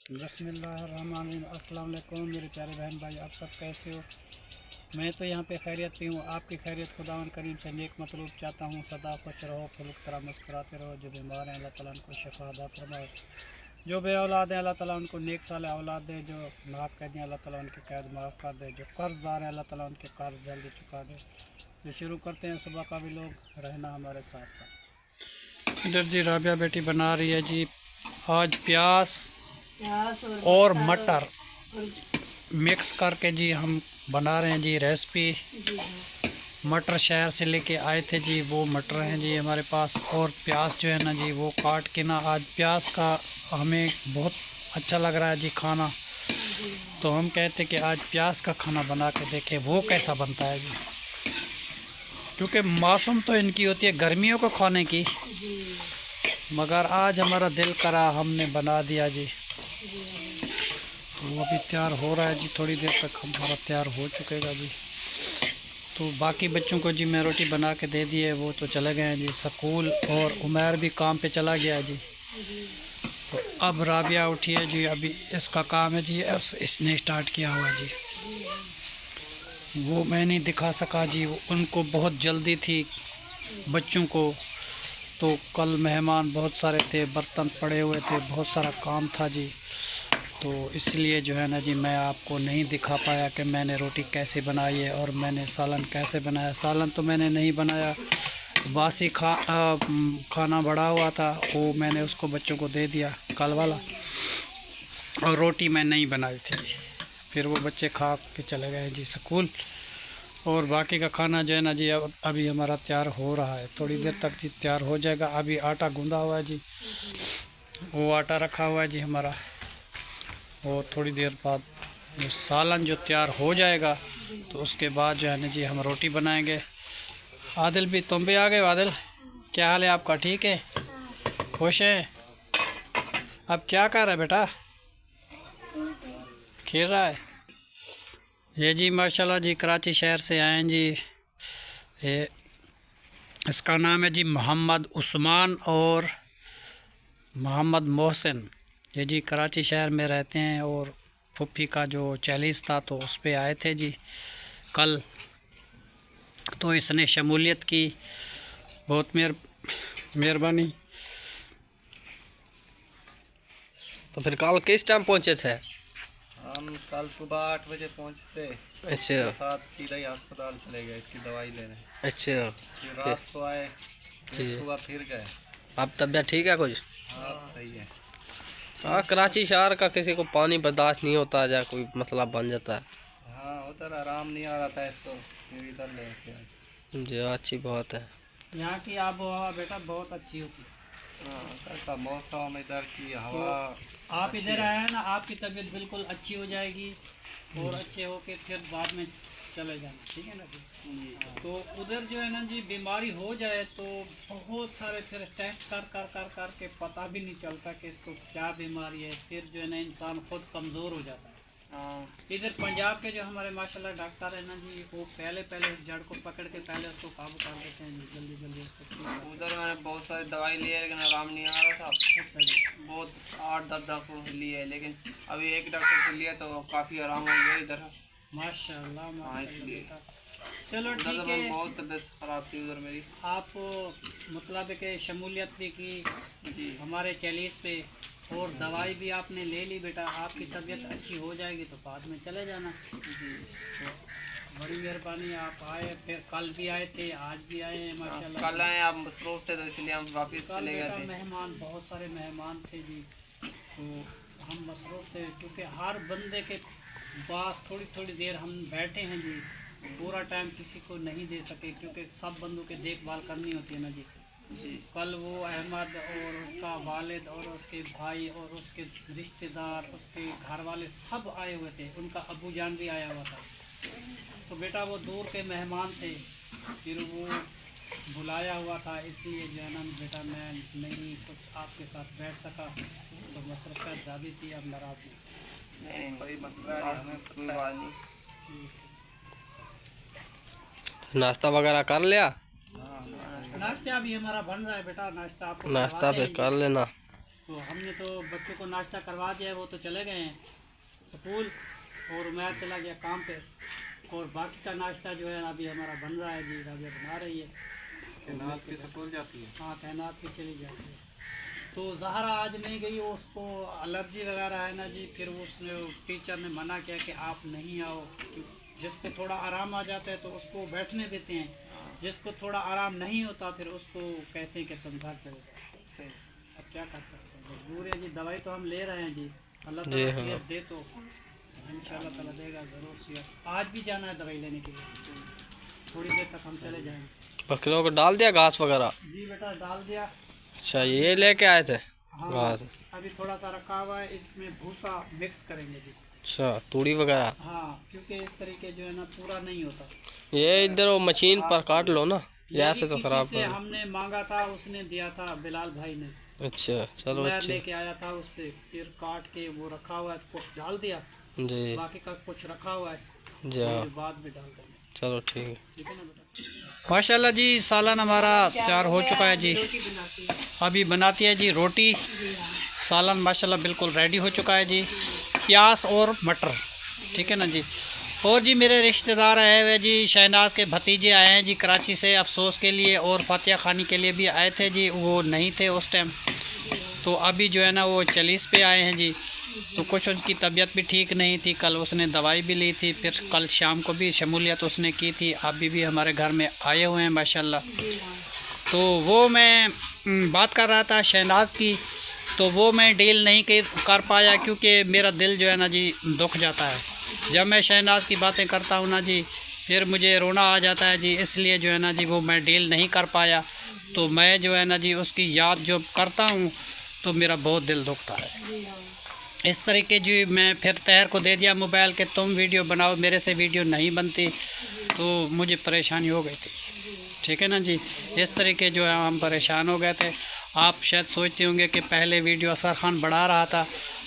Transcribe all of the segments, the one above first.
बिस्मिल्लाहिर्रहमानिर्रहीम। अस्सलाम वालेकुम मेरे प्यारे बहन भाई, आप सब कैसे हो? मैं तो यहाँ पे खैरियत पे हूँ। आपकी खैरियत खुदावन करीम से नेक मतलूब चाहता हूँ। सदा खुश रहो, फुलक तरह मुस्कुराते रहो। जो बीमार हैं अल्लाह ताला उनको शफा अता फरमाए। जो बे औलाद हैं अल्लाह ताला उनको नेक साल औलाद दे। जो नाक कैदी हैं अल्लाह ताला उनकी कैद माफ़ कर दे। जो कर्जदार हैं अल्लाह ताला उनके कर्ज जल्दी चुका दे। तो शुरू करते हैं, सुबह का भी लोग रहना हमारे साथ साथ। इधर जी राबिया बेटी बना रही है जी आज प्याज और मटर मिक्स करके जी हम बना रहे हैं जी रेसिपी। मटर शहर से लेके आए थे जी, वो मटर हैं जी हमारे पास। और प्याज जो है ना जी वो काट के ना, आज प्याज का हमें बहुत अच्छा लग रहा है जी खाना, तो हम कहते कि आज प्याज का खाना बना के देखें वो कैसा बनता है जी। क्योंकि मौसम तो इनकी होती है गर्मियों को खाने की, मगर आज हमारा दिल करा हमने बना दिया जी। तो वो अभी तैयार हो रहा है जी, थोड़ी देर तक हमारा तैयार हो चुकेगा जी। तो बाकी बच्चों को जी मैं रोटी बना के दे दी है, वो तो चले गए हैं जी स्कूल, और उमैर भी काम पे चला गया है जी। तो अब राबिया उठी है जी, अभी इसका काम है जी, इसने स्टार्ट किया हुआ जी। वो मैं नहीं दिखा सका जी, उनको बहुत जल्दी थी बच्चों को। तो कल मेहमान बहुत सारे थे, बर्तन पड़े हुए थे, बहुत सारा काम था जी। तो इसलिए जो है ना जी मैं आपको नहीं दिखा पाया कि मैंने रोटी कैसे बनाई है और मैंने सालन कैसे बनाया। सालन तो मैंने नहीं बनाया, बासी खाना बड़ा हुआ था, वो मैंने उसको बच्चों को दे दिया कल वाला। और रोटी मैं नहीं बनाई थी, फिर वो बच्चे खा के चले गए जी स्कूल। और बाकी का खाना जो है ना जी अब अभी हमारा तैयार हो रहा है, थोड़ी देर तक जी तैयार हो जाएगा। अभी आटा गूंदा हुआ है जी, वो आटा रखा हुआ है जी हमारा। और थोड़ी देर बाद ये सालन जो तैयार हो जाएगा तो उसके बाद जो है ना जी हम रोटी बनाएंगे। आदिल भी, तुम भी आ गए? आदिल, क्या हाल है आपका? ठीक है, खुश हैं? अब क्या कर रहा है बेटा? खेल रहा है। ये जी माशाल्लाह जी कराची शहर से आए हैं जी। ये इसका नाम है जी मोहम्मद उस्मान और मोहम्मद मोहसिन। ये जी कराची शहर में रहते हैं, और फुफ्फी का जो चैलीस था तो उस पे आए थे जी कल। तो इसने शमूलियत की, बहुत मेहरबानी। तो फिर कल किस टाइम पहुंचे थे? हम कल सुबह 8 बजे पहुंचे। अच्छा। साथ सीधा ही अस्पताल चले गए इसकी दवाई लेने। अच्छा, फिर रात को आए, फिर सुबह फिर गए। अब तबीयत ठीक है कुछ? हाँ सही है। हाँ, कराची शहर का किसी को पानी बर्दाश्त नहीं होता, या कोई मसला बन जाता है। हाँ उधर आराम नहीं आ रहा था इसको, फिर इधर ले आए। जी अच्छी बात है। यहाँ की आबो हवा बेटा बहुत अच्छी होती है। हाँ कैसा मौसम, इधर की हवा। आप इधर आए हैं ना, आपकी तबीयत बिल्कुल अच्छी हो जाएगी, और अच्छे होके फिर बाद में चले जाना, ठीक है ना जी। तो उधर जो है ना जी बीमारी हो जाए तो बहुत सारे फिर टेस्ट कर कर कर कर के पता भी नहीं चलता कि इसको क्या बीमारी है, फिर जो है ना इंसान खुद कमज़ोर हो जाता है। इधर पंजाब के जो हमारे माशाल्लाह डॉक्टर है ना जी, वो पहले उस जड़ को पकड़ के पहले उसको काबू कर देते हैं जी, जल्दी जल्दी उसको। उधर मैंने बहुत सारी दवाई ली है लेकिन आराम नहीं आ रहा था। अच्छा जी। बहुत 8-10 डॉक्टरों से ली है, लेकिन अभी एक डॉक्टर से लिया तो काफ़ी आराम हो गया इधर। माशाल्लाह हाँ इसलिए माशाल्लाह। चलो उधर ठीक तो है। बहुत तबीयत खराब थी उधर मेरी। आप मतलब कि शमूलियत भी की जी हमारे चैलीस पे, और दवाई भी आपने ले ली बेटा, आपकी तबीयत अच्छी हो जाएगी तो बाद में चले जाना जी। तो बड़ी मेहरबानी, आप आए, फिर कल भी आए थे, आज भी आए हैं माशाल्लाह। कल आए, आप मसरूफ थे तो इसलिए हम वापस कल चले गए बेटा थे। मेहमान, बहुत सारे मेहमान थे जी, तो हम मसरूफ थे क्योंकि हर बंदे के पास थोड़ी थोड़ी देर हम बैठे हैं जी, पूरा टाइम किसी को नहीं दे सके क्योंकि सब बंदों की देखभाल करनी होती है ना जी। जी कल वो अहमद और उसका वालिद और उसके भाई और उसके रिश्तेदार, उसके घर वाले सब आए हुए थे, उनका अबू जान भी आया हुआ था। तो बेटा वो दूर के मेहमान थे, फिर वो बुलाया हुआ था, इसलिए जो है ना बेटा मैं नहीं कुछ आपके साथ बैठ सका, तो मसरत ज़्यादा थी, अब नाराज़ थी। नहीं कोई मसला नहीं, हमें कोई बात नहीं। नाश्ता वगैरह कर लिया? नाश्ता अभी हमारा बन रहा है बेटा, नाश्ता आपको नाश्ता करवाते फिर हैं कर जी। लेना। तो हमने तो बच्चों को नाश्ता करवा दिया है, वो तो चले गए हैं स्कूल और उमैर चला गया काम पे। और बाकी का नाश्ता जो है अभी हमारा बन रहा है जी, राबिया बना रही है। तैनात की स्कूल जाती है? हाँ तैनात की चली जाती है। तो ज़हरा आज नहीं गई, उसको एलर्जी वगैरह है ना जी, फिर उसने टीचर ने मना किया कि आप नहीं आओ। जिसको थोड़ा आराम आ जाता है तो उसको बैठने देते हैं, जिसको थोड़ा आराम नहीं होता फिर उसको कहते हैं कि तुम घर चले जाओ। अब क्या कर सकते हैं, मजबूर है जी। दवाई तो हम ले रहे हैं जी, अल्लाह ताला सेहत दे तो इंशाल्लाह ताला देगा ज़रूर सेहत। आज भी जाना है दवाई लेने के लिए, थोड़ी देर तक हम चले जाएंगे। बकरियों को डाल दिया घास वगैरह? जी बेटा डाल दिया। अच्छा ये लेके आए थे हाँ घास? अभी थोड़ा सा रखा हुआ है, इसमें भूसा मिक्स करेंगे जी। अच्छा तूड़ी वगैरह? हाँ क्योंकि इस तरीके जो है ना पूरा नहीं होता। ये इधर वो मशीन पर काट लो ना, ऐसे तो खराब से कर। हमने मांगा था, उसने दिया था बिलाल भाई ने। अच्छा चलो मैं अच्छी लेके आया था उससे, फिर काट के वो रखा हुआ है, कुछ डाल दिया जी बाकी का कुछ रखा हुआ है, जी। हाँ फिर बाद में डाल देंगे। चलो ठीक है। ठीक है ना बेटा। माशाल्लाह जी सालन हमारा तैयार हो चुका है जी। अभी बनाती है जी रोटी। सालन माशाल्लाह बिल्कुल रेडी हो चुका है जी, प्याज और मटर। ठीक है ना जी। और जी मेरे रिश्तेदार आए हुए जी, शहनाज के भतीजे आए हैं जी कराची से अफसोस के लिए, और फातिया खानी के लिए भी आए थे जी, वो नहीं थे उस टाइम। तो अभी जो है ना वो 40 पे आए हैं जी। तो कुछ उसकी तबीयत भी ठीक नहीं थी, कल उसने दवाई भी ली थी, फिर कल शाम को भी शमूलियत उसने की थी। अभी भी हमारे घर में आए हुए हैं माशाल्लाह। तो वो मैं बात कर रहा था शहनाज की, तो वो मैं डील नहीं कर पाया क्योंकि मेरा दिल जो है ना जी दुख जाता है जब मैं शहनाज की बातें करता हूँ ना जी, फिर मुझे रोना आ जाता है जी। इसलिए जो है ना जी वो मैं डील नहीं कर पाया। तो मैं जो है ना जी उसकी याद जो करता हूँ तो मेरा बहुत दिल दुखता है। इस तरीके जी मैं फिर तहर को दे दिया मोबाइल के तुम वीडियो बनाओ, मेरे से वीडियो नहीं बनती, तो मुझे परेशानी हो गई थी। ठीक है ना जी। इस तरीके जो है हम परेशान हो गए थे। आप शायद सोचते होंगे कि पहले वीडियो असर खान बढ़ा रहा था,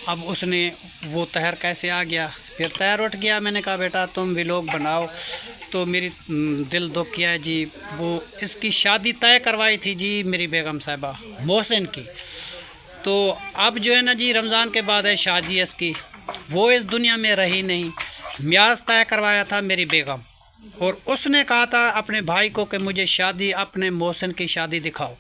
अब उसने वो तहर कैसे आ गया। फिर तहर उठ गया, मैंने कहा बेटा तुम व्लॉग बनाओ, तो मेरी दिल दुख किया है जी। वो इसकी शादी तय करवाई थी जी मेरी बेगम साहिबा मोहसिन की। तो अब जो है ना जी रमज़ान के बाद है शादी इसकी, वो इस दुनिया में रही नहीं। म्याज़ तय करवाया था मेरी बेगम, और उसने कहा था अपने भाई को कि मुझे शादी अपने मोहसिन की शादी दिखाओ।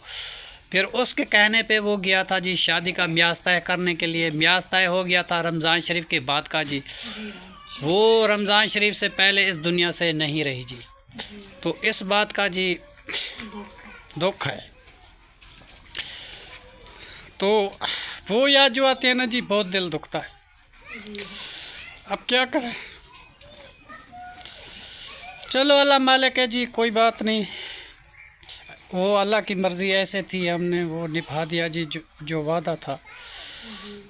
फिर उसके कहने पे वो गया था जी शादी का म्याज़ तय करने के लिए। म्याज़ तय हो गया था रमज़ान शरीफ के बाद का जी। वो रमज़ान शरीफ से पहले इस दुनिया से नहीं रही जी। तो इस बात का जी दुख है। तो वो याद जो आती है ना जी बहुत दिल दुखता है। अब क्या करें, चलो अल्लाह मालिक है जी, कोई बात नहीं। वो अल्लाह की मर्ज़ी ऐसे थी, हमने वो निभा दिया जी जो वादा था।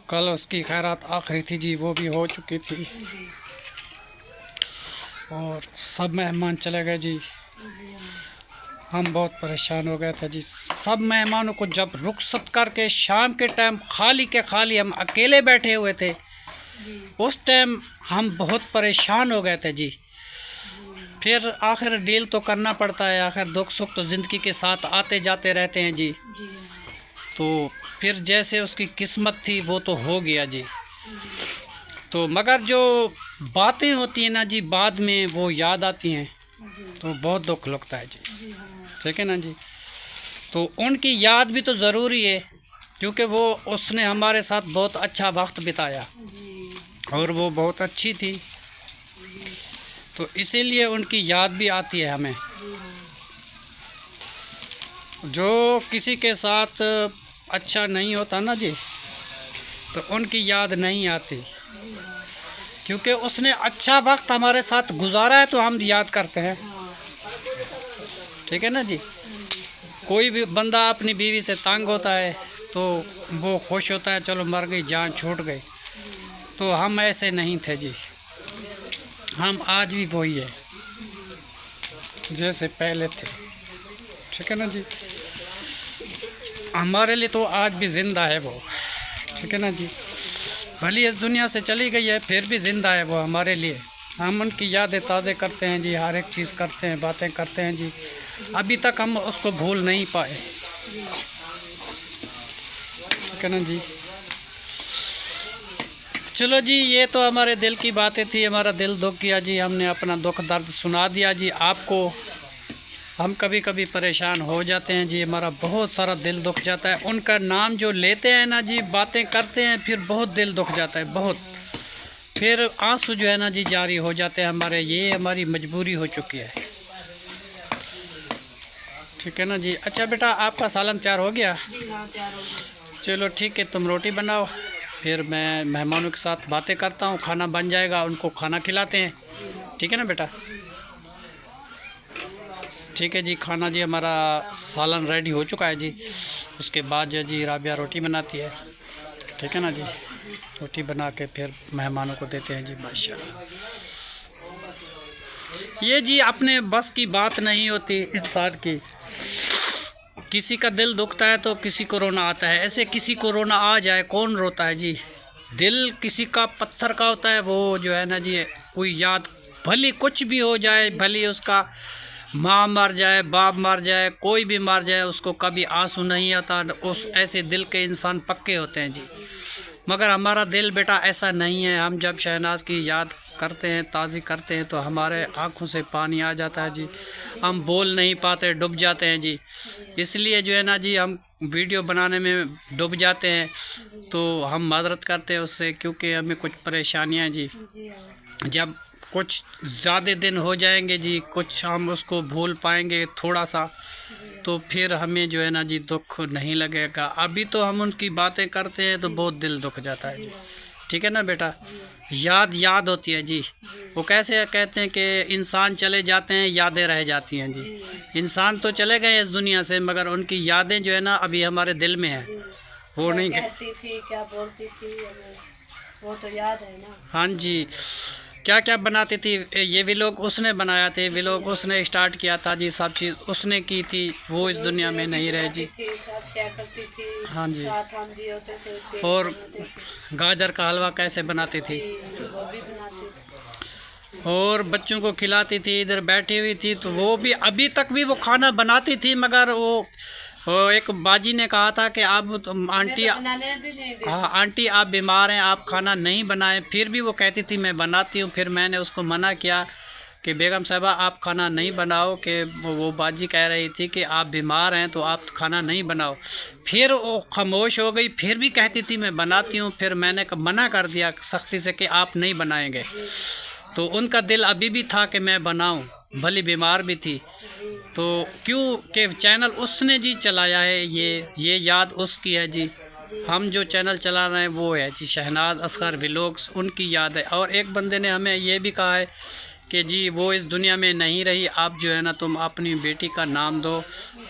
कल उसकी खैरात आखिरी थी जी, वो भी हो चुकी थी, और सब मेहमान चले गए जी। हम बहुत परेशान हो गए थे जी। सब मेहमानों को जब रुखसत करके शाम के टाइम खाली के खाली हम अकेले बैठे हुए थे, उस टाइम हम बहुत परेशान हो गए थे जी। फिर आखिर डील तो करना पड़ता है, आखिर दुख सुख तो ज़िंदगी के साथ आते जाते रहते हैं जी। तो फिर जैसे उसकी किस्मत थी वो तो हो गया जी। तो मगर जो बातें होती हैं ना जी बाद में वो याद आती हैं तो बहुत दुख लगता है जी। ठीक है ना जी। तो उनकी याद भी तो ज़रूरी है, क्योंकि वो उसने हमारे साथ बहुत अच्छा वक्त बिताया और वो बहुत अच्छी थी, तो इसीलिए उनकी याद भी आती है हमें। जो किसी के साथ अच्छा नहीं होता ना जी, तो उनकी याद नहीं आती, क्योंकि उसने अच्छा वक्त हमारे साथ गुजारा है तो हम याद करते हैं। ठीक है ना जी। कोई भी बंदा अपनी बीवी से तंग होता है तो वो खुश होता है, चलो मर गई, जान छूट गई। तो हम ऐसे नहीं थे जी, हम आज भी वही है जैसे पहले थे। ठीक है ना जी। हमारे लिए तो आज भी ज़िंदा है वो। ठीक है ना जी। भली इस दुनिया से चली गई है फिर भी ज़िंदा है वो हमारे लिए। हम उनकी यादें ताज़े करते हैं जी, हर एक चीज़ करते हैं, बातें करते हैं जी। अभी तक हम उसको भूल नहीं पाए। ठीक है ना जी। चलो जी, ये तो हमारे दिल की बातें थी, हमारा दिल दुख गया जी, हमने अपना दुख दर्द सुना दिया जी आपको। हम कभी कभी परेशान हो जाते हैं जी, हमारा बहुत सारा दिल दुख जाता है, उनका नाम जो लेते हैं ना जी, बातें करते हैं, फिर बहुत दिल दुख जाता है, बहुत, फिर आंसू जो है ना जी जारी हो जाते हैं हमारे। ये हमारी मजबूरी हो चुकी है, ठीक है ना जी। अच्छा बेटा, आपका सालन तैयार हो गया? चलो ठीक है, तुम रोटी बनाओ, फिर मैं मेहमानों के साथ बातें करता हूँ, खाना बन जाएगा, उनको खाना खिलाते हैं, ठीक है ना बेटा? ठीक है जी, खाना जी हमारा सालन रेडी हो चुका है जी। उसके बाद जो जी राबिया रोटी बनाती है, ठीक है ना जी। रोटी बना के फिर मेहमानों को देते हैं जी, माशाल्लाह। ये जी अपने बस की बात नहीं होती इंसान की, किसी का दिल दुखता है तो किसी को रोना आता है। ऐसे किसी को रोना आ जाए, कौन रोता है जी? दिल किसी का पत्थर का होता है, वो जो है ना जी, कोई याद भली कुछ भी हो जाए, भली उसका माँ मर जाए, बाप मर जाए, कोई भी मर जाए, उसको कभी आंसू नहीं आता। उस ऐसे दिल के इंसान पक्के होते हैं जी। मगर हमारा दिल बेटा ऐसा नहीं है। हम जब शहनाज की याद करते हैं, ताज़ी करते हैं, तो हमारे आँखों से पानी आ जाता है जी, हम बोल नहीं पाते, डूब जाते हैं जी। इसलिए जो है ना जी, हम वीडियो बनाने में डूब जाते हैं, तो हम माजरत करते हैं उससे, क्योंकि हमें कुछ परेशानियाँ जी, जब कुछ ज़्यादा दिन हो जाएंगे जी, कुछ हम उसको भूल पाएंगे थोड़ा सा, तो फिर हमें जो है ना जी दुख नहीं लगेगा। अभी तो हम उनकी बातें करते हैं तो बहुत दिल दुख जाता है जी, ठीक है ना बेटा? याद होती है जी। वो कैसे कहते हैं कि इंसान चले जाते हैं, यादें रह जाती हैं जी। इंसान तो चले गए इस दुनिया से, मगर उनकी यादें जो है ना अभी हमारे दिल में है। वो नहीं कहती थी, क्या बोलती थी, वो तो याद है ना। हाँ जी, क्या क्या बनाती थी। ये व्लॉग उसने बनाया थे, व्लॉग उसने स्टार्ट किया था जी, सब चीज़ उसने की थी। वो इस दुनिया में नहीं रहे जी। सब शेयर करती थी, हाँ जी। साथ हम भी होते थे, और गाजर का हलवा कैसे बनाती थी, वो भी बनाती थी, और बच्चों को खिलाती थी, इधर बैठी हुई थी। तो वो भी अभी तक भी वो खाना बनाती थी, मगर वो एक बाजी ने कहा था कि आप आंटी, बनाने भी नहीं देती। हाँ आंटी आप बीमार हैं, आप खाना नहीं बनाएं। फिर भी वो कहती थी मैं बनाती हूँ। फिर मैंने उसको मना किया कि बेगम साहबा आप खाना नहीं बनाओ, कि वो बाजी कह रही थी कि आप बीमार हैं तो आप खाना नहीं बनाओ। फिर वो खामोश हो गई, फिर भी कहती थी मैं बनाती हूँ। फिर मैंने मना कर दिया सख्ती से कि आप नहीं बनाएंगे। तो उनका दिल अभी भी था कि मैं बनाऊँ, भली बीमार भी थी। तो क्यों कि चैनल उसने जी चलाया है, ये याद उसकी है जी। हम जो चैनल चला रहे हैं वो है जी शहनाज असगर व्लॉग्स, उनकी याद है। और एक बंदे ने हमें ये भी कहा है कि जी वो इस दुनिया में नहीं रही, आप जो है ना तुम अपनी बेटी का नाम दो,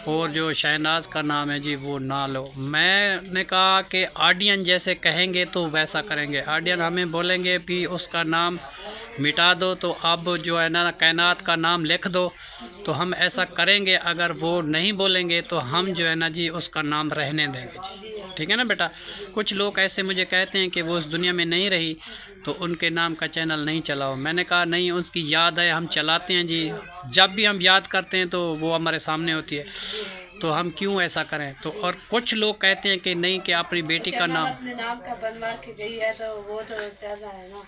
और जो शहनाज का नाम है जी वो ना लो। मैंने कहा कि ऑडियंस जैसे कहेंगे तो वैसा करेंगे। ऑडियंस हमें बोलेंगे भी उसका नाम मिटा दो, तो अब जो है ना कायनात का नाम लिख दो, तो हम ऐसा करेंगे। अगर वो नहीं बोलेंगे तो हम जो है ना जी उसका नाम रहने देंगे जी, ठीक है ना बेटा? कुछ लोग ऐसे मुझे कहते हैं कि वो उस दुनिया में नहीं रही तो उनके नाम का चैनल नहीं चलाओ। मैंने कहा नहीं, उसकी याद है, हम चलाते हैं जी। जब भी हम याद करते हैं तो वो हमारे सामने होती है, तो हम क्यों ऐसा करें? तो और कुछ लोग कहते हैं कि नहीं, कि अपनी बेटी का नाम, अपने नाम का बन मार के गई है तो वो तो चल रहा है ना।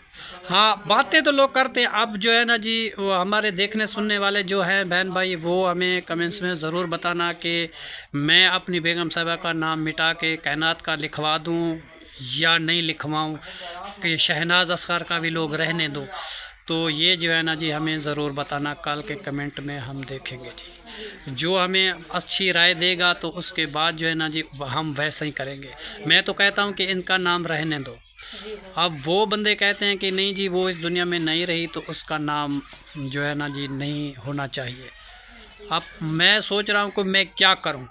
हाँ बातें तो लोग करते हैं। अब जो है ना जी वो हमारे देखने सुनने वाले जो हैं बहन भाई, वो हमें कमेंट्स में ज़रूर बताना कि मैं अपनी बेगम साहिबा का नाम मिटा के कायनात का लिखवा दूँ या नहीं लिखवाऊँ, कि शहनाज असगर का भी लोग रहने दो। तो ये जो है ना जी हमें ज़रूर बताना, कल के कमेंट में हम देखेंगे जी। जो हमें अच्छी राय देगा तो उसके बाद जो है ना जी हम वैसे ही करेंगे। मैं तो कहता हूँ कि इनका नाम रहने दो। अब वो बंदे कहते हैं कि नहीं जी वो इस दुनिया में नहीं रही तो उसका नाम जो है ना जी नहीं होना चाहिए। अब मैं सोच रहा हूँ कि मैं क्या करूँ,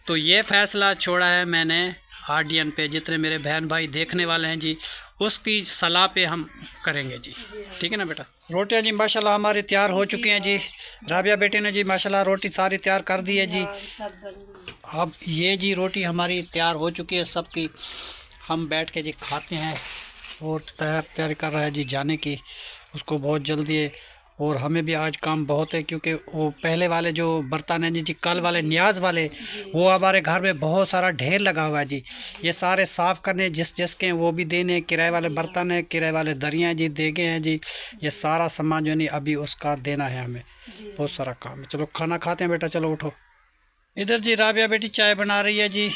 तो ये फ़ैसला छोड़ा है मैंने ऑडियन पे, जितने मेरे बहन भाई देखने वाले हैं जी, उसकी सलाह पे हम करेंगे जी, ठीक है ना बेटा? रोटियां जी माशाल्लाह हमारी तैयार हो चुकी हैं जी। राबिया बेटे ने जी माशाल्लाह रोटी सारी तैयार कर दी है जी। सब बन अब ये जी रोटी हमारी तैयार हो चुकी है सबकी, हम बैठ के जी खाते हैं। और तैयारी कर रहा है जी जाने की, उसको बहुत जल्दी है। और हमें भी आज काम बहुत है, क्योंकि वो पहले वाले जो बर्तन हैं जी कल वाले न्याज वाले, वो हमारे घर में बहुत सारा ढेर लगा हुआ है जी। ये सारे साफ़ करने जिसके हैं वो भी देने, किराए वाले बर्तन हैं, किराए वाले दरिया हैं जी, देगे हैं जी। ये सारा सामान जो नहीं अभी उसका देना है हमें, बहुत सारा काम है। चलो खाना खाते हैं बेटा, चलो उठो। इधर जी राबिया बेटी चाय बना रही है जी।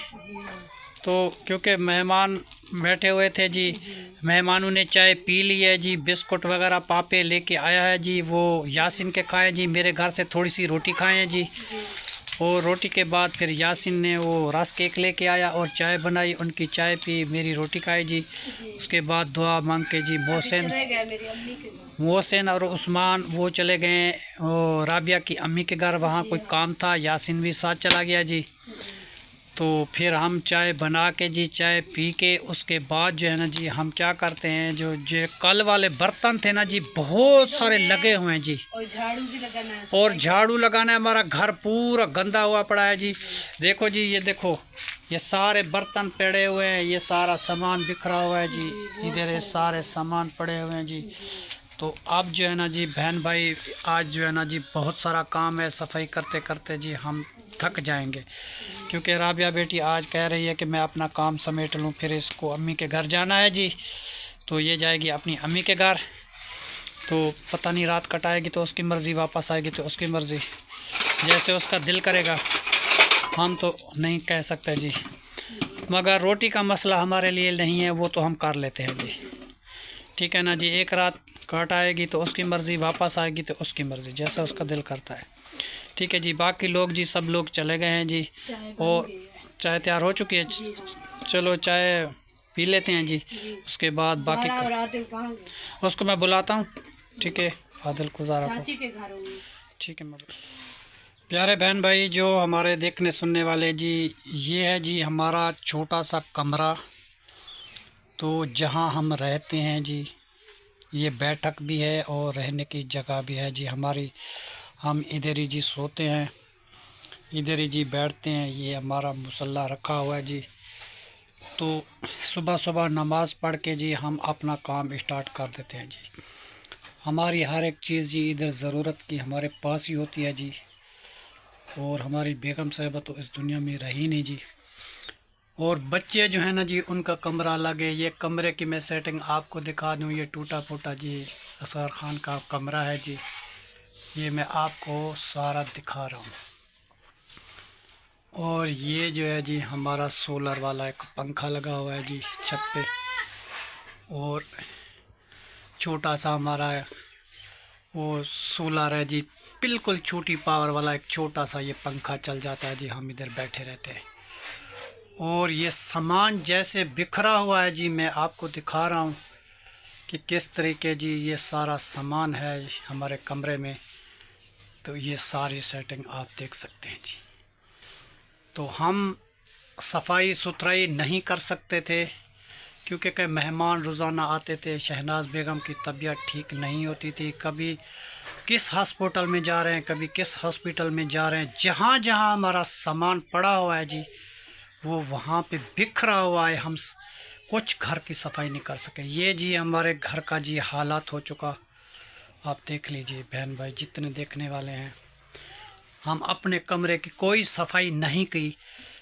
तो क्योंकि मेहमान बैठे हुए थे जी, मेहमानों ने चाय पी ली है जी। बिस्कुट वगैरह पापे लेके आया है जी, वो यासिन के खाए जी। मेरे घर से थोड़ी सी रोटी खाए हैं जी, और रोटी के बाद फिर यासिन ने वो रस केक लेके आया और चाय बनाई, उनकी चाय पी, मेरी रोटी खाई जी। उसके बाद दुआ मांग के जी मोहसिन और उस्मान वो चले गए वो राबिया की अम्मी के घर, वहाँ कोई काम था, यासिन भी साथ चला गया जी। तो फिर हम चाय बना के जी चाय पी के उसके बाद जो है ना जी हम क्या करते हैं, जो कल वाले बर्तन थे ना जी बहुत सारे लगे हुए हैं जी, और झाड़ू भी लगाना है, और झाड़ू लगाना है। हमारा घर पूरा गंदा हुआ पड़ा है जी। देखो जी, ये देखो ये सारे बर्तन पड़े हुए हैं, ये सारा सामान बिखरा हुआ है जी, इधर ये सारे सामान पड़े हुए हैं जी। तो अब जो है ना जी बहन भाई आज जो है ना जी बहुत सारा काम है, सफाई करते करते जी हम थक जाएंगे, क्योंकि राबिया बेटी आज कह रही है कि मैं अपना काम समेट लूँ, फिर इसको अम्मी के घर जाना है जी। तो ये जाएगी अपनी अम्मी के घर, तो पता नहीं रात कटाएगी तो उसकी मर्ज़ी, वापस आएगी तो उसकी मर्ज़ी, जैसे उसका दिल करेगा, हम तो नहीं कह सकते जी। मगर रोटी का मसला हमारे लिए नहीं है, वो तो हम कर लेते हैं जी, ठीक है ना जी। एक रात काट आएगी तो उसकी मर्ज़ी, वापस आएगी तो उसकी मर्ज़ी, जैसा उसका दिल करता है, ठीक है जी। बाकी लोग जी सब लोग चले गए हैं जी, और चाय तैयार हो चुकी है। चलो चाय पी लेते हैं जी, उसके बाद बाकी और आदिल कहाँ गए? उसको मैं बुलाता हूँ, ठीक है, आदिल को ज़ारा को, चाची के घर होंगे। ठीक है। प्यारे बहन भाई जो हमारे देखने सुनने वाले जी, ये है जी हमारा छोटा सा कमरा, तो जहाँ हम रहते हैं जी, ये बैठक भी है और रहने की जगह भी है जी हमारी। हम इधर ही जी सोते हैं, इधर ही जी बैठते हैं, ये हमारा मुसल्ला रखा हुआ है जी। तो सुबह सुबह नमाज़ पढ़ के जी हम अपना काम स्टार्ट कर देते हैं जी। हमारी हर एक चीज़ जी इधर ज़रूरत की हमारे पास ही होती है जी, और हमारी बेगम साहिबा तो इस दुनिया में रही नहीं जी। और बच्चे जो है ना जी उनका कमरा अलग है। ये कमरे की मैं सेटिंग आपको दिखा दूँ, ये टूटा फूटा जी असगर खान का कमरा है जी, ये मैं आपको सारा दिखा रहा हूँ। और ये जो है जी हमारा सोलर वाला एक पंखा लगा हुआ है जी छत पे, और छोटा सा हमारा वो सोलर है जी, बिल्कुल छोटी पावर वाला एक छोटा सा ये पंखा चल जाता है जी, हम इधर बैठे रहते हैं। और ये सामान जैसे बिखरा हुआ है जी, मैं आपको दिखा रहा हूँ कि किस तरीके जी ये सारा सामान है हमारे कमरे में। तो ये सारी सेटिंग आप देख सकते हैं जी। तो हम सफाई सुथराई नहीं कर सकते थे, क्योंकि कई मेहमान रोज़ाना आते थे। शहनाज बेगम की तबीयत ठीक नहीं होती थी, कभी किस हॉस्पिटल में जा रहे हैं, कभी किस हॉस्पिटल में जा रहे हैं। जहाँ जहाँ हमारा सामान पड़ा हुआ है जी, वो वहाँ पे बिखरा हुआ है, हम कुछ घर की सफाई नहीं कर सके। ये जी हमारे घर का जी हालात हो चुका, आप देख लीजिए बहन भाई जितने देखने वाले हैं। हम अपने कमरे की कोई सफाई नहीं की,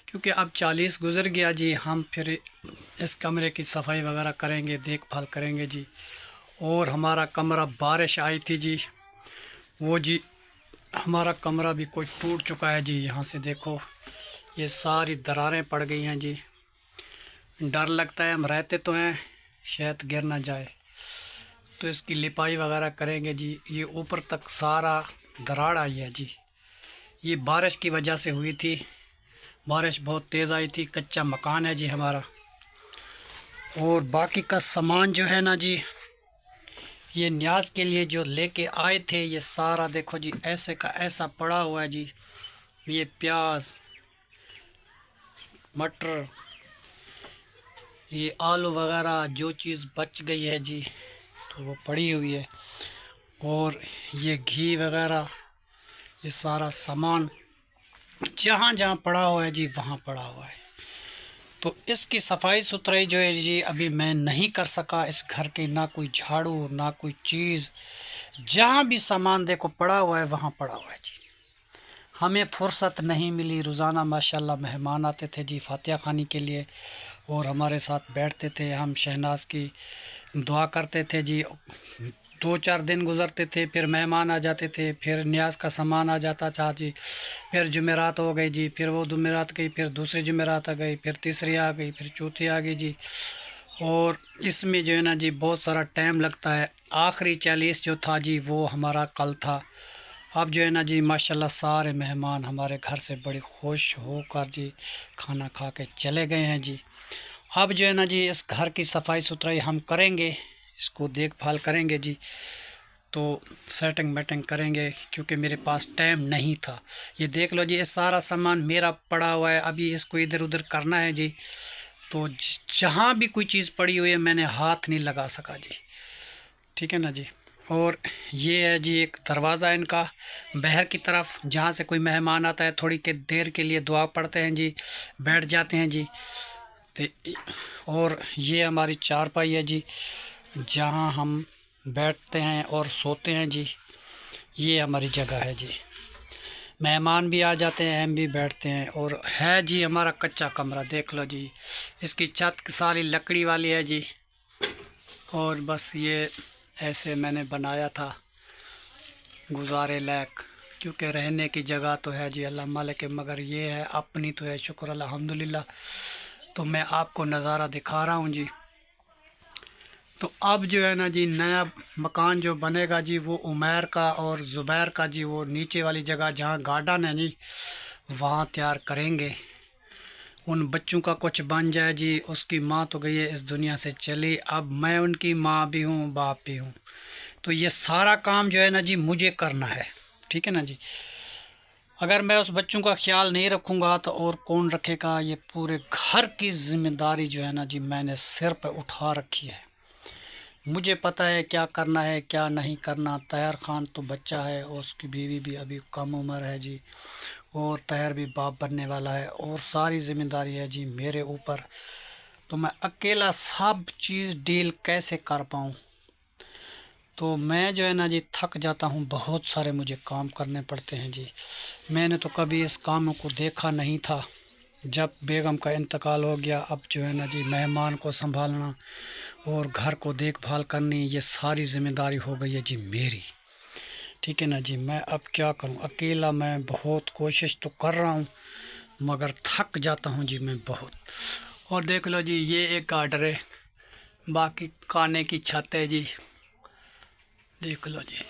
क्योंकि अब 40 गुज़र गया जी, हम फिर इस कमरे की सफाई वगैरह करेंगे, देखभाल करेंगे जी। और हमारा कमरा बारिश आई थी जी, वो जी हमारा कमरा भी कोई टूट चुका है जी। यहाँ से देखो ये सारी दरारें पड़ गई हैं जी, डर लगता है, हम रहते तो हैं शायद गिर ना जाए, तो इसकी लिपाई वगैरह करेंगे जी। ये ऊपर तक सारा दरार आई है जी, ये बारिश की वजह से हुई थी, बारिश बहुत तेज़ आई थी। कच्चा मकान है जी हमारा। और बाकी का सामान जो है ना जी, ये न्याज के लिए जो लेके आए थे, ये सारा देखो जी ऐसे का ऐसा पड़ा हुआ है जी। ये प्याज, मटर, ये आलू वगैरह जो चीज़ बच गई है जी, तो वो पड़ी हुई है। और ये घी वगैरह, ये सारा सामान जहाँ जहाँ पड़ा हुआ है जी, वहाँ पड़ा हुआ है। तो इसकी सफाई सुथराई जो है जी अभी मैं नहीं कर सका इस घर की, ना कोई झाड़ू ना कोई चीज़। जहाँ भी सामान देखो पड़ा हुआ है वहाँ पड़ा हुआ है जी। हमें फुर्सत नहीं मिली। रोज़ाना माशाल्लाह मेहमान आते थे जी फातिहा खानी के लिए और हमारे साथ बैठते थे, हम शहनाज की दुआ करते थे जी। 2-4 दिन गुज़रते थे, फिर मेहमान आ जाते थे, फिर न्याज का सामान आ जाता था जी। फिर जुमेरात हो गई जी, फिर वो जुमेरात गई, फिर दूसरी जुमेरात आ गई, फिर तीसरी आ गई, फिर चौथी आ गई जी। और इसमें जो है ना जी बहुत सारा टाइम लगता है। आखिरी 40 जो था जी वो हमारा कल था। अब जो है ना जी माशाल्लाह सारे मेहमान हमारे घर से बड़े खुश होकर जी खाना खा के चले गए हैं जी। अब जो है ना जी इस घर की सफाई सुथराई हम करेंगे, इसको देखभाल करेंगे जी। तो सेटिंग मेटिंग करेंगे क्योंकि मेरे पास टाइम नहीं था। ये देख लो जी ये सारा सामान मेरा पड़ा हुआ है, अभी इसको इधर उधर करना है जी। तो जहाँ भी कोई चीज़ पड़ी हुई है मैंने हाथ नहीं लगा सका जी, ठीक है ना जी। और ये है जी एक दरवाज़ा इनका बाहर की तरफ, जहाँ से कोई मेहमान आता है थोड़ी के देर के लिए दुआ पढ़ते हैं जी, बैठ जाते हैं जी। तो और ये हमारी चारपाई है जी जहाँ हम बैठते हैं और सोते हैं जी। ये हमारी जगह है जी, मेहमान भी आ जाते हैं, हम भी बैठते हैं। और है जी हमारा कच्चा कमरा, देख लो जी इसकी छत सारी लकड़ी वाली है जी। और बस ये ऐसे मैंने बनाया था गुजारे लायक, क्योंकि रहने की जगह तो है जी अल्लाह मालिक है, मगर ये है अपनी तो है, शुक्र अल्हम्दुलिल्लाह। तो मैं आपको नज़ारा दिखा रहा हूँ जी। तो अब जो है ना जी नया मकान जो बनेगा जी वो उमैर का और ज़ुबैर का जी, वो नीचे वाली जगह जहाँ गार्डन है जी वहाँ तैयार करेंगे। उन बच्चों का कुछ बन जाए जी। उसकी माँ तो गई है इस दुनिया से चली, अब मैं उनकी माँ भी हूँ बाप भी हूँ। तो ये सारा काम जो है ना जी मुझे करना है, ठीक है ना जी। अगर मैं उस बच्चों का ख्याल नहीं रखूँगा तो और कौन रखेगा। ये पूरे घर की जिम्मेदारी जो है ना जी मैंने सिर पर उठा रखी है। मुझे पता है क्या करना है क्या नहीं करना। तैयार खान तो बच्चा है और उसकी बीवी भी अभी कम उम्र है जी, और तैयार भी बाप बनने वाला है, और सारी ज़िम्मेदारी है जी मेरे ऊपर। तो मैं अकेला सब चीज़ डील कैसे कर पाऊँ। तो मैं जो है ना जी थक जाता हूँ, बहुत सारे मुझे काम करने पड़ते हैं जी। मैंने तो कभी इस कामों को देखा नहीं था। जब बेगम का इंतकाल हो गया, अब जो है ना जी मेहमान को संभालना और घर को देखभाल करनी, ये सारी ज़िम्मेदारी हो गई है जी मेरी, ठीक है ना जी। मैं अब क्या करूं, अकेला मैं बहुत कोशिश तो कर रहा हूं मगर थक जाता हूं जी मैं बहुत। और देख लो जी ये एक गार्डर है, बाकी खाने की छत है जी, देख लो जी।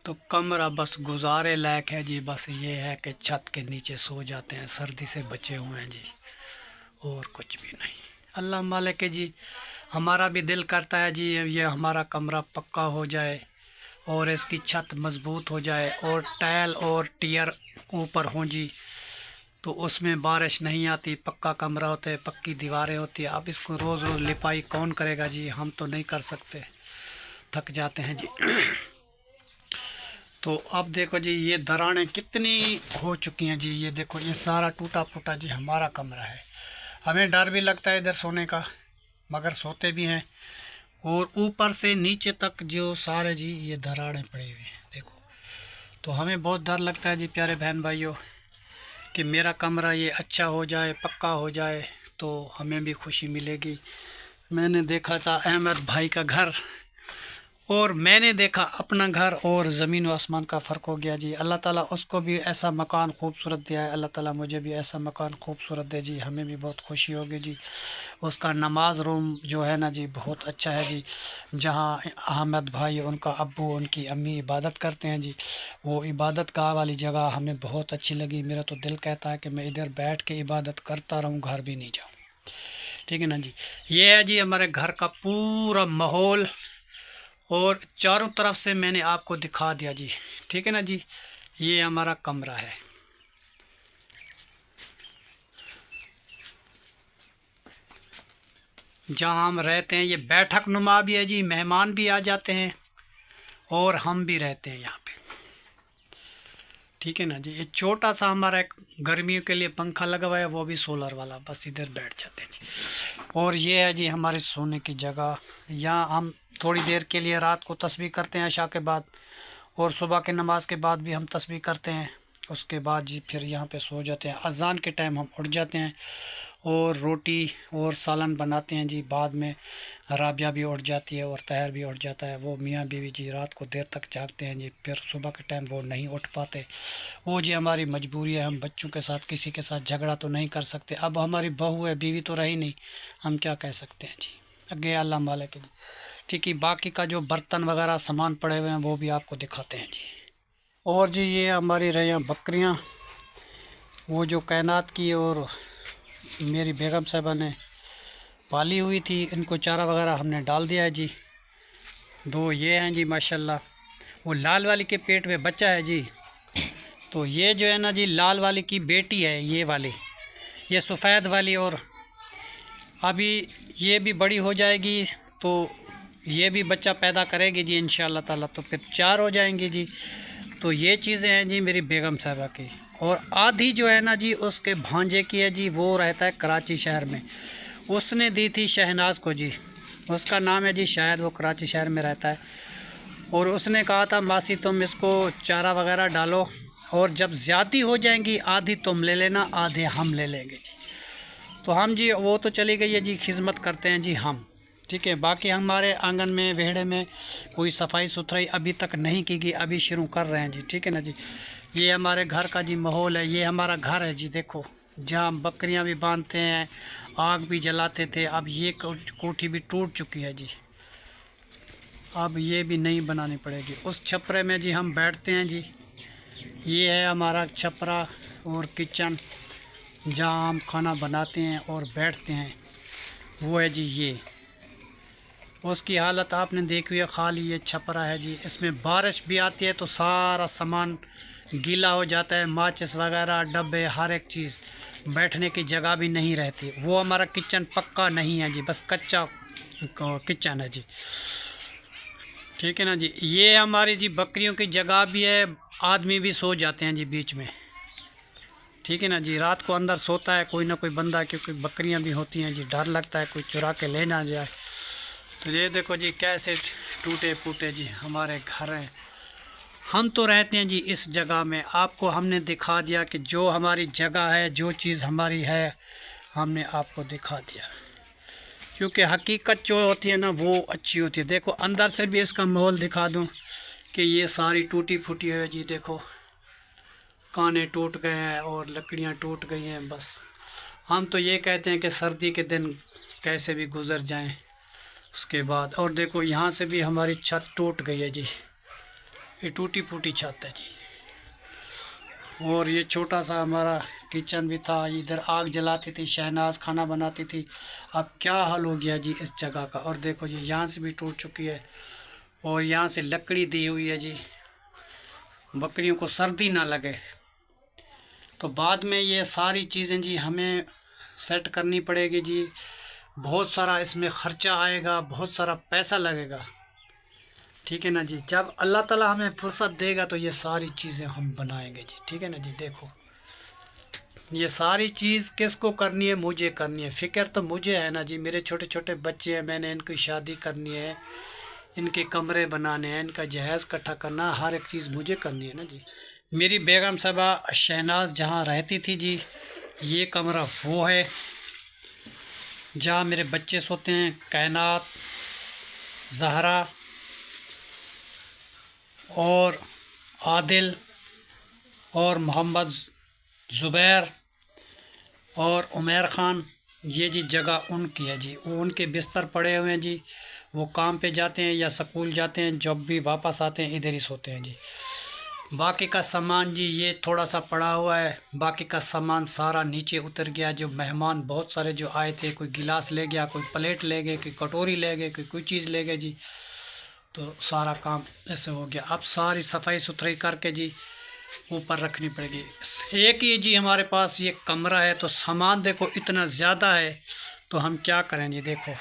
तो कमरा बस गुजारे लायक है जी, बस ये है कि छत के नीचे सो जाते हैं, सर्दी से बचे हुए हैं जी, और कुछ भी नहीं। अल्लाह मालिक है जी। हमारा भी दिल करता है जी ये हमारा कमरा पक्का हो जाए और इसकी छत मज़बूत हो जाए और टाइल और टियर ऊपर हों जी, तो उसमें बारिश नहीं आती। पक्का कमरा होता है, पक्की दीवारें होती है। अब इसको रोज़ रोज़ लिपाई कौन करेगा जी, हम तो नहीं कर सकते, थक जाते हैं जी। तो अब देखो जी ये दरारें कितनी हो चुकी हैं जी। ये देखो ये सारा टूटा फूटा जी हमारा कमरा है। हमें डर भी लगता है इधर सोने का, मगर सोते भी हैं। और ऊपर से नीचे तक जो सारे जी ये दरारें पड़ी हुई हैं देखो। तो हमें बहुत डर लगता है जी प्यारे बहन भाइयों कि मेरा कमरा ये अच्छा हो जाए, पक्का हो जाए, तो हमें भी खुशी मिलेगी। मैंने देखा था अहमद भाई का घर और मैंने देखा अपना घर, और ज़मीन व आसमान का फ़र्क हो गया जी। अल्लाह ताला उसको भी ऐसा मकान खूबसूरत दिया है, अल्लाह ताला मुझे भी ऐसा मकान खूबसूरत दे जी, हमें भी बहुत खुशी होगी जी। उसका नमाज रूम जो है ना जी बहुत अच्छा है जी, जहाँ अहमद भाई उनका अब्बू उनकी अम्मी इबादत करते हैं जी। वो इबादत गाह वाली जगह हमें बहुत अच्छी लगी। मेरा तो दिल कहता है कि मैं इधर बैठ के इबादत करता रहूँ, घर भी नहीं जाऊँ, ठीक है ना जी। ये है जी हमारे घर का पूरा माहौल, और चारों तरफ से मैंने आपको दिखा दिया जी, ठीक है ना जी। ये हमारा कमरा है। जहाँ हम रहते हैं ये बैठक नुमा भी है जी, मेहमान भी आ जाते हैं और हम भी रहते हैं यहाँ पे, ठीक है ना जी। ये छोटा सा हमारा एक गर्मियों के लिए पंखा लगा हुआ है, वो भी सोलर वाला, बस इधर बैठ जाते हैं जी। और ये है जी हमारे सोने की जगह। यहाँ हम थोड़ी देर के लिए रात को तस्बीह करते हैं इशा के बाद, और सुबह के नमाज के बाद भी हम तस्बीह करते हैं। उसके बाद जी फिर यहाँ पे सो जाते हैं। अजान के टाइम हम उठ जाते हैं और रोटी और सालन बनाते हैं जी। बाद में राबिया भी उठ जाती है और तहर भी उठ जाता है। वो मियाँ बीवी जी रात को देर तक जागते हैं जी, फिर सुबह के टाइम वो नहीं उठ पाते। वो जी हमारी मजबूरी है, हम बच्चों के साथ किसी के साथ झगड़ा तो नहीं कर सकते। अब हमारी बहू है, बीवी तो रही नहीं, हम क्या कह सकते हैं जी। अगे अल्लाह मालिक है जी। ठीक है, बाकी का जो बर्तन वगैरह सामान पड़े हुए हैं वो भी आपको दिखाते हैं जी। और जी ये हमारी रही बकरियाँ, वो जो कायनात की और मेरी बेगम साहबा ने पाली हुई थी। इनको चारा वगैरह हमने डाल दिया है जी। दो ये हैं जी माशाल्लाह। वो लाल वाली के पेट में बच्चा है जी, तो ये जो है ना जी लाल वाली की बेटी है, ये वाली, ये सफ़ेद वाली। और अभी ये भी बड़ी हो जाएगी तो ये भी बच्चा पैदा करेगी जी इंशाअल्लाह ताला, तो फिर 4 हो जाएंगी जी। तो ये चीज़ें हैं जी मेरी बेगम साहबा की। और आधी जो है ना जी उसके भांजे की है जी, वो रहता है कराची शहर में। उसने दी थी शहनाज को जी, उसका नाम है जी शायद, वो कराची शहर में रहता है। और उसने कहा था मासी तुम इसको चारा वगैरह डालो, और जब ज़्यादा हो जाएंगी आधी तुम ले लेना, आधे हम ले लेंगे जी। तो हम जी वो तो चली गई है जी, खिदमत करते हैं जी हम। ठीक है, बाकी हमारे आंगन में वेहड़े में कोई सफाई सुथराई अभी तक नहीं की गई, अभी शुरू कर रहे हैं जी। ठीक है ना जी। ये हमारे घर का जी माहौल है, ये हमारा घर है जी। देखो जहाँ हम बकरियाँ भी बांधते हैं, आग भी जलाते थे। अब ये कोठी भी टूट चुकी है जी, अब ये भी नई बनानी पड़ेगी। उस छपरे में जी हम बैठते हैं जी। ये है हमारा छपरा और किचन, जहाँ हम खाना बनाते हैं और बैठते हैं, वो है जी ये। उसकी हालत आपने देखी है, खाली ये छपरा है जी। इसमें बारिश भी आती है तो सारा सामान गीला हो जाता है, माचिस वगैरह डब्बे हर एक चीज़, बैठने की जगह भी नहीं रहती। वो हमारा किचन पक्का नहीं है जी, बस कच्चा किचन है जी। ठीक है ना जी। ये हमारी जी बकरियों की जगह भी है, आदमी भी सो जाते हैं जी बीच में। ठीक है ना जी। रात को अंदर सोता है कोई ना कोई बंदा, क्योंकि बकरियां भी होती हैं जी, डर लगता है कोई चुरा के ले ना जाए। तो ये देखो जी कैसे टूटे फूटे जी हमारे घर हैं। हम तो रहते हैं जी इस जगह में, आपको हमने दिखा दिया कि जो हमारी जगह है, जो चीज़ हमारी है, हमने आपको दिखा दिया। क्योंकि हकीकत जो होती है ना वो अच्छी होती है। देखो अंदर से भी इसका माहौल दिखा दूं कि ये सारी टूटी फूटी है जी। देखो काने टूट गए हैं और लकड़ियां टूट गई हैं। बस हम तो ये कहते हैं कि सर्दी के दिन कैसे भी गुजर जाएं। उसके बाद और देखो यहाँ से भी हमारी छत टूट गई है जी, ये टूटी फूटी छत है जी। और ये छोटा सा हमारा किचन भी था, इधर आग जलाती थी शहनाज, खाना बनाती थी। अब क्या हाल हो गया जी इस जगह का। और देखो ये यहाँ से भी टूट चुकी है, और यहाँ से लकड़ी दी हुई है जी, बकरियों को सर्दी ना लगे। तो बाद में ये सारी चीज़ें जी हमें सेट करनी पड़ेगी जी। बहुत सारा इसमें ख़र्चा आएगा, बहुत सारा पैसा लगेगा। ठीक है ना जी। जब अल्लाह ताला हमें फुर्सत देगा तो ये सारी चीज़ें हम बनाएंगे जी। ठीक है ना जी। देखो ये सारी चीज़ किसको करनी है, मुझे करनी है। फ़िक्र तो मुझे है ना जी। मेरे छोटे छोटे बच्चे हैं, मैंने इनकी शादी करनी है, इनके कमरे बनाने हैं, इनका जहेज़ इकट्ठा करना, हर एक चीज़ मुझे करनी है ना जी। मेरी बेगम साहबा शहनाज जहाँ रहती थी जी, ये कमरा वो है जहाँ मेरे बच्चे सोते हैं, कायनात, जहरा और आदिल और मोहम्मद ज़ुबैर और उमर ख़ान। ये जी जगह उनकी है जी, वो उनके बिस्तर पड़े हुए हैं जी। वो काम पे जाते हैं या स्कूल जाते हैं, जब भी वापस आते हैं इधर ही सोते हैं जी। बाकी का सामान जी ये थोड़ा सा पड़ा हुआ है, बाकी का सामान सारा नीचे उतर गया। जो मेहमान बहुत सारे जो आए थे, कोई गिलास ले गया, कोई प्लेट ले गए, कोई कटोरी ले गए, कोई चीज़ ले गए जी। तो सारा काम ऐसे हो गया। अब सारी सफाई सुथराई करके जी ऊपर रखनी पड़ेगी। एक ही जी हमारे पास ये कमरा है, तो सामान देखो इतना ज़्यादा है, तो हम क्या करेंगे। देखो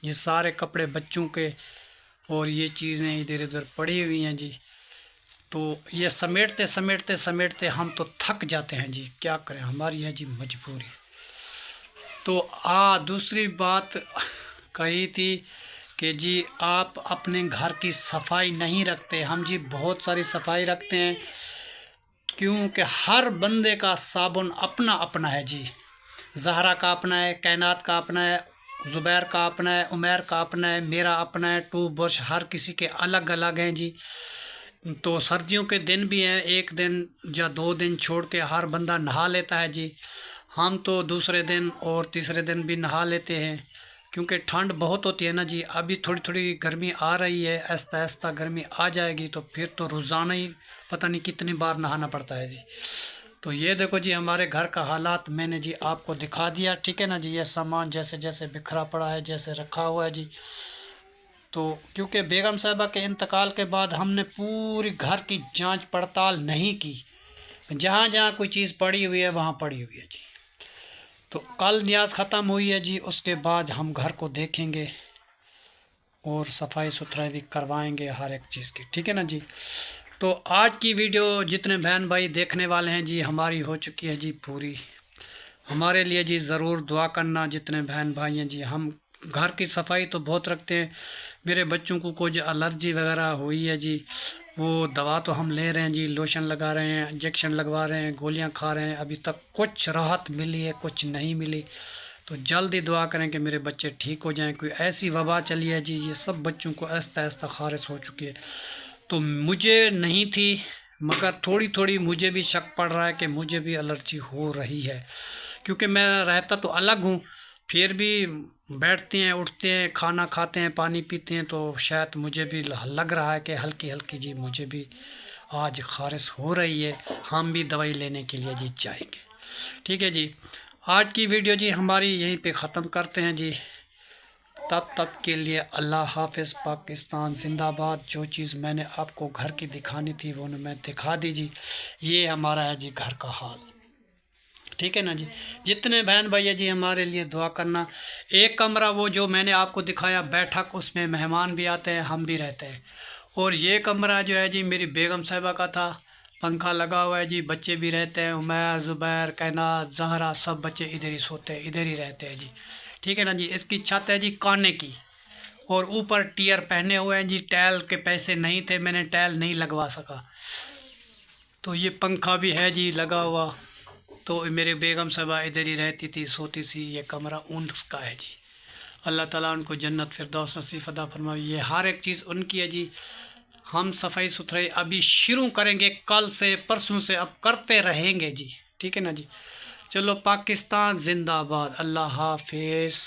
ये सारे कपड़े बच्चों के और ये चीज़ें इधर उधर पड़ी हुई हैं जी। तो ये समेटते समेटते समेटते हम तो थक जाते हैं जी, क्या करें, हमारी है जी मजबूरी। तो दूसरी बात कही थी कि जी आप अपने घर की सफाई नहीं रखते। हम जी बहुत सारी सफाई रखते हैं, क्योंकि हर बंदे का साबुन अपना अपना है जी। जहरा का अपना है, कायनात का अपना है, ज़ुबैर का अपना है, उमैर का अपना है, मेरा अपना है, टू ब्रश हर किसी के अलग अलग हैं जी। तो सर्दियों के दिन भी हैं, एक दिन या 2 दिन छोड़ के हर बंदा नहा लेता है जी। हम तो दूसरे दिन और तीसरे दिन भी नहा लेते हैं, क्योंकि ठंड बहुत होती है ना जी। अभी थोड़ी थोड़ी गर्मी आ रही है, आहिस्ता आहिस्ता गर्मी आ जाएगी तो फिर तो रोज़ाना ही पता नहीं कितनी बार नहाना पड़ता है जी। तो ये देखो जी हमारे घर का हालात मैंने जी आपको दिखा दिया, ठीक है ना जी। ये सामान जैसे जैसे बिखरा पड़ा है, जैसे रखा हुआ है जी। तो क्योंकि बेगम साहिबा के इंतकाल के बाद हमने पूरी घर की जांच पड़ताल नहीं की, जहाँ जहाँ कोई चीज़ पड़ी हुई है वहाँ पड़ी हुई है जी। तो कल न्याज ख़त्म हुई है जी, उसके बाद हम घर को देखेंगे और सफाई सुथराई भी करवाएंगे हर एक चीज़ की, ठीक है ना जी। तो आज की वीडियो जितने बहन भाई देखने वाले हैं जी, हमारी हो चुकी है जी पूरी। हमारे लिए जी ज़रूर दुआ करना जितने बहन भाई हैं जी। हम घर की सफाई तो बहुत रखते हैं। मेरे बच्चों को कुछ एलर्जी वगैरह हुई है जी, वो दवा तो हम ले रहे हैं जी, लोशन लगा रहे हैं, इंजेक्शन लगवा रहे हैं, गोलियां खा रहे हैं। अभी तक कुछ राहत मिली है, कुछ नहीं मिली। तो जल्दी दुआ करें कि मेरे बच्चे ठीक हो जाएं। कोई ऐसी वबा चली है जी, ये सब बच्चों को आहिस्ता आहिस्ता खारिज हो चुकी है। तो मुझे नहीं थी, मगर थोड़ी थोड़ी मुझे भी शक पड़ रहा है कि मुझे भी एलर्जी हो रही है, क्योंकि मैं रहता तो अलग हूँ, फिर भी बैठते हैं, उठते हैं, खाना खाते हैं, पानी पीते हैं, तो शायद मुझे भी लग रहा है कि हल्की हल्की जी मुझे भी आज खारिश हो रही है। हम भी दवाई लेने के लिए जी जाएंगे, ठीक है जी। आज की वीडियो जी हमारी यहीं पे ख़त्म करते हैं जी। तब के लिए अल्लाह हाफ़िज़। पाकिस्तान जिंदाबाद। जो चीज़ मैंने आपको घर की दिखानी थी वो मैं दिखा दी जी। ये हमारा है जी घर का हाल, ठीक है ना जी। जितने बहन भाई है जी हमारे लिए दुआ करना। एक कमरा वो जो मैंने आपको दिखाया बैठक, उसमें मेहमान भी आते हैं, हम भी रहते हैं। और ये कमरा जो है जी मेरी बेगम साहिबा का था, पंखा लगा हुआ है जी, बच्चे भी रहते हैं, उमैर, ज़ुबैर, कायनात, जहरा, सब बच्चे इधर ही सोते हैं, इधर ही रहते हैं जी, ठीक है ना जी। इसकी छत है जी काने की, और ऊपर टियर पहने हुए हैं जी। टाइल के पैसे नहीं थे, मैंने टाइल नहीं लगवा सका। तो ये पंखा भी है जी लगा हुआ। तो मेरे बेगम साहबा इधर ही रहती थी, सोती थी। ये कमरा उनका है जी। अल्लाह ताला उनको जन्नत फिरदौस नसीब अता फरमाए। ये हर एक चीज़ उनकी है जी। हम सफाई सुथराई अभी शुरू करेंगे, कल से परसों से अब करते रहेंगे जी, ठीक है ना जी। चलो, पाकिस्तान जिंदाबाद। अल्लाह हाफिज़।